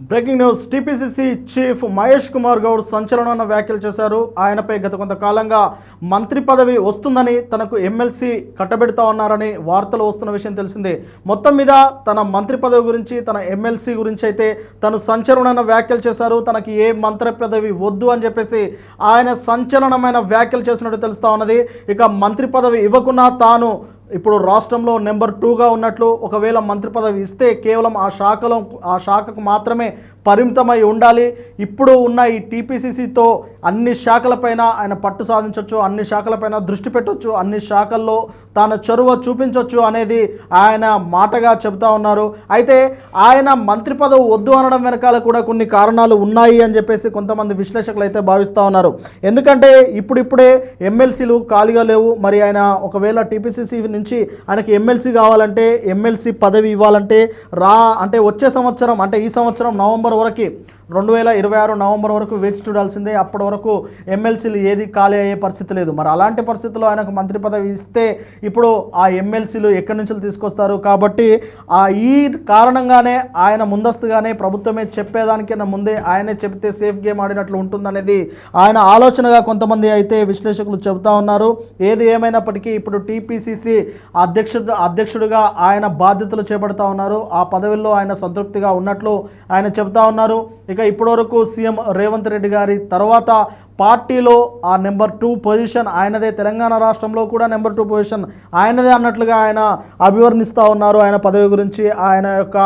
Breaking news. TPCC chief Mahesh Kumar Goud సంచలనమైన వ్యాఖ్యలు చేశారు. ఆయనపై గత కొంతకాలంగా మంత్రి పదవి వస్తుందని, తనకు ఎమ్మెల్సీ కట్టబెడతా ఉన్నారని వార్తలు వస్తున్న విషయం తెలిసిందే. మొత్తం మీద తన మంత్రి పదవి గురించి, తన ఎమ్మెల్సీ గురించి అయితే తను సంచలనమైన వ్యాఖ్యలు చేశారు. తనకి ఏ మంత్రి పదవి వద్దు అని చెప్పేసి ఆయన సంచలనమైన వ్యాఖ్యలు చేసినట్టు తెలుస్తూ ఉన్నది. ఇక మంత్రి పదవి ఇవ్వకున్నా తాను ఇప్పుడు రాష్ట్రంలో నెంబర్ 2గా ఉన్నట్లు, ఒకవేళ మంత్రి పదవి ఇస్తే కేవలం ఆ శాఖకు మాత్రమే పరిమితమై ఉండాలి. ఇప్పుడు ఉన్న ఈ టీపీసీసీతో అన్ని శాఖలపైన ఆయన పట్టు సాధించవచ్చు, అన్ని శాఖలపైన దృష్టి పెట్టవచ్చు, అన్ని శాఖల్లో తాను చొరవ చూపించవచ్చు అనేది ఆయన మాటగా చెబుతా ఉన్నారు. అయితే ఆయన మంత్రి పదవి వద్దు అనడం వెనకాల కూడా కొన్ని కారణాలు ఉన్నాయి అని చెప్పేసి కొంతమంది విశ్లేషకులు అయితే భావిస్తూ ఉన్నారు. ఎందుకంటే ఇప్పుడిప్పుడే ఎమ్మెల్సీలు ఖాళీగా లేవు. మరి ఆయన ఒకవేళ టీపీసీసీ నుంచి ఆయనకి ఎమ్మెల్సీ కావాలంటే, ఎమ్మెల్సీ పదవి ఇవ్వాలంటే అంటే వచ్చే సంవత్సరం, అంటే ఈ సంవత్సరం నవంబర్ వరకు, 2026 నవంబర్ వరకు వేచి చూడాల్సిందే. అప్పటి వరకు ఎమ్మెల్సీలు ఏది ఖాళీ అయ్యే పరిస్థితి లేదు. మరి అలాంటి పరిస్థితుల్లో ఆయనకు మంత్రి పదవి ఇస్తే ఇప్పుడు ఆ ఎమ్మెల్సీలు ఎక్కడి నుంచి తీసుకొస్తారు? కాబట్టి ఈ కారణంగానే ఆయన ముందస్తుగానే ప్రభుత్వమే చెప్పేదానికన్నా ముందే ఆయనే చెబితే సేఫ్ గేమ్ ఆడినట్లు ఉంటుందనేది ఆయన ఆలోచనగా కొంతమంది అయితే విశ్లేషకులు చెబుతా ఉన్నారు. ఏది ఏమైనప్పటికీ ఇప్పుడు టీపీసీసీ అధ్యక్షుడిగా ఆయన బాధ్యతలు చేపడతా ఉన్నారు. ఆ పదవిలో ఆయన సంతృప్తిగా ఉన్నట్లు ఆయన చెబుతా ఉన్నారు. ఇక ఇప్పటివరకు సీఎం రేవంత్ రెడ్డి గారి తర్వాత పార్టీలో ఆ నెంబర్ 2 పొజిషన్ ఆయనదే. తెలంగాణ రాష్ట్రంలో కూడా నెంబర్ 2 పొజిషన్ ఆయనదే అన్నట్లుగా ఆయన అభివర్ణిస్తూ ఉన్నారు. ఆయన పదవి గురించి, ఆయన యొక్క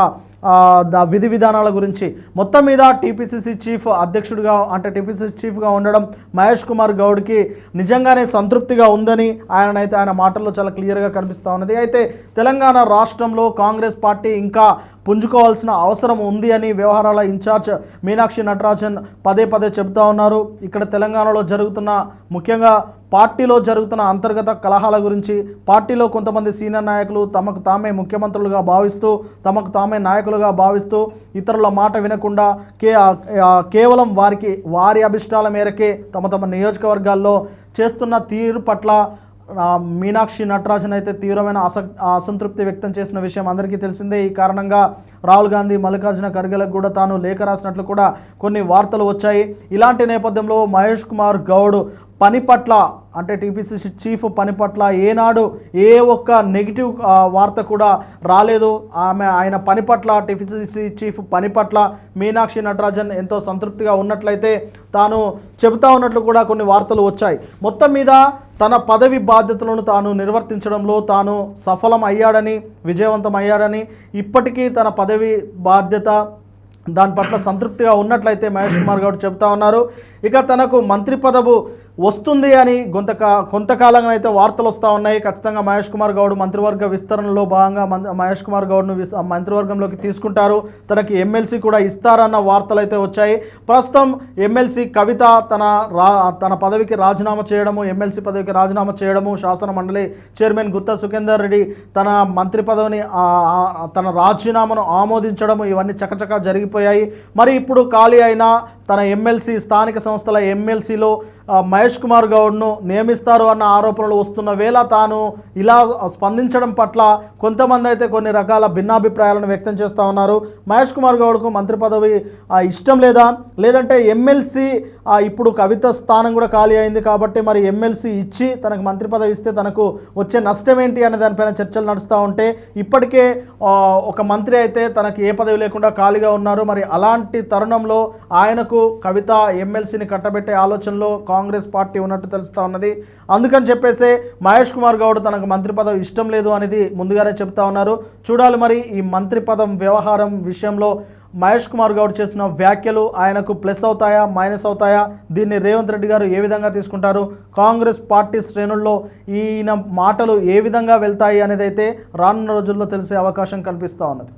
విధి విధానాల గురించి. మొత్తం మీద టీపీసీసీ చీఫ్ అధ్యక్షుడిగా, అంటే టీపీసీసీ చీఫ్గా ఉండడం మహేష్ కుమార్ గౌడ్కి నిజంగానే సంతృప్తిగా ఉందని ఆయన మాటల్లో చాలా క్లియర్గా కనిపిస్తూ ఉన్నది. అయితే తెలంగాణ రాష్ట్రంలో కాంగ్రెస్ పార్టీ ఇంకా పుంజుకోవాల్సిన అవసరం ఉంది అని వ్యవహారాల ఇన్ఛార్జ్ మీనాక్షి నటరాజన్ పదే పదే చెబుతూ ఉన్నారు. ఇక్కడ తెలంగాణలో జరుగుతున్న, ముఖ్యంగా పార్టీలో జరుగుతున్న అంతర్గత కలహాల గురించి, పార్టీలో కొంతమంది సీనియర్ నాయకులు తమకు తామే ముఖ్యమంత్రులుగా భావిస్తూ, తమకు తామే నాయకులుగా భావిస్తూ ఇతరుల మాట వినకుండా కేవలం వారి అభిష్టాల మేరకే తమ నియోజకవర్గాల్లో చేస్తున్న తీరు పట్ల మీనాక్షి నటరాజన్ అయితే తీవ్రమైన అసంతృప్తి వ్యక్తం చేసిన విషయం అందరికీ తెలిసిందే. ఈ కారణంగా రాహుల్ గాంధీ, మల్లికార్జున ఖర్గేలకు కూడా తాను లేఖ రాసినట్లు కూడా కొన్ని వార్తలు వచ్చాయి. ఇలాంటి నేపథ్యంలో మహేష్ కుమార్ గౌడ్ పని పట్ల, అంటే టీపీసీసీ చీఫ్ పని పట్ల ఏనాడు ఏ ఒక్క నెగిటివ్ వార్త కూడా రాలేదు. ఆయన పని పట్ల, టీపీసీసీ చీఫ్ పని పట్ల మీనాక్షి నటరాజన్ ఎంతో సంతృప్తిగా ఉన్నట్లయితే తాను చెబుతా ఉన్నట్లు కూడా కొన్ని వార్తలు వచ్చాయి. మొత్తం మీద తన పదవి బాధ్యతలను తాను నిర్వర్తించడంలో తాను సఫలం అయ్యాడని, విజయవంతం అయ్యాడని, ఇప్పటికీ తన పదవి బాధ్యత దాని పట్ల సంతృప్తిగా ఉన్నట్లయితే మహేష్ కుమార్ గౌడ్ చెబుతా ఉన్నారు. ఇక తనకు మంత్రి పదవి వస్తుంది అని కొంతకాలంగా అయితే వార్తలు వస్తూ ఉన్నాయి. ఖచ్చితంగా మహేష్ కుమార్ గౌడ్ మంత్రివర్గ విస్తరణలో భాగంగా మహేష్ కుమార్ గౌడ్ను మంత్రివర్గంలోకి తీసుకుంటారు, తనకి ఎమ్మెల్సీ కూడా ఇస్తారన్న వార్తలు అయితే వచ్చాయి. ప్రస్తుతం ఎమ్మెల్సీ కవిత తన పదవికి రాజీనామా చేయడము, ఎమ్మెల్సీ పదవికి రాజీనామా చేయడము, శాసన మండలి చైర్మన్ గుత్తా సుఖేందర్ రెడ్డి తన మంత్రి పదవిని, తన రాజీనామాను ఆమోదించడము, ఇవన్నీ చకచకా జరిగిపోయాయి. మరి ఇప్పుడు ఖాళీ అయిన తన ఎమ్మెల్సీ, స్థానిక సంస్థల ఎమ్మెల్సీలో మహేష్ కుమార్ గౌడ్ను నియమిస్తారు అన్న ఆరోపణలు వస్తున్న వేళ తాను ఇలా స్పందించడం పట్ల కొంతమంది అయితే కొన్ని రకాల భిన్నాభిప్రాయాలను వ్యక్తం చేస్తూ ఉన్నారు. మహేష్ కుమార్ గౌడ్కు మంత్రి పదవి ఇష్టం లేదా, లేదంటే ఎమ్మెల్సీ ఇప్పుడు కవిత స్థానం కూడా ఖాళీ అయింది కాబట్టి మరి ఎమ్మెల్సీ ఇచ్చి తనకు మంత్రి పదవి ఇస్తే తనకు వచ్చే నష్టం ఏంటి అనే దానిపైన చర్చలు నడుస్తూ ఉంటే, ఇప్పటికే ఒక మంత్రి అయితే తనకి ఏ పదవి లేకుండా ఖాళీగా ఉన్నారు. మరి అలాంటి తరుణంలో ఆయనకు కవిత ఎమ్మెల్సీని కట్టబెట్టే ఆలోచనలో కాంగ్రెస్ పార్టీ ఉన్నట్టు తెలుస్తూ ఉన్నది. అందుకని చెప్పేసే మహేష్ కుమార్ గౌడ్ తనకు మంత్రి పదవి ఇష్టం లేదు అనేది ముందుగానే చెప్తా ఉన్నారు. చూడాలి మరి ఈ మంత్రి పదం వ్యవహారం విషయంలో మహేష్ కుమార్ గౌడ్ చేసిన వ్యాఖ్యలు ఆయనకు ప్లస్ అవుతాయా, మైనస్ అవుతాయా, దీన్ని రేవంత్ రెడ్డి గారు ఏ విధంగా తీసుకుంటారు, కాంగ్రెస్ పార్టీ శ్రేణుల్లో ఈయన మాటలు ఏ విధంగా వెళ్తాయి అనేది అయితే రానున్న రోజుల్లో తెలిసే అవకాశం కనిపిస్తూ ఉన్నది.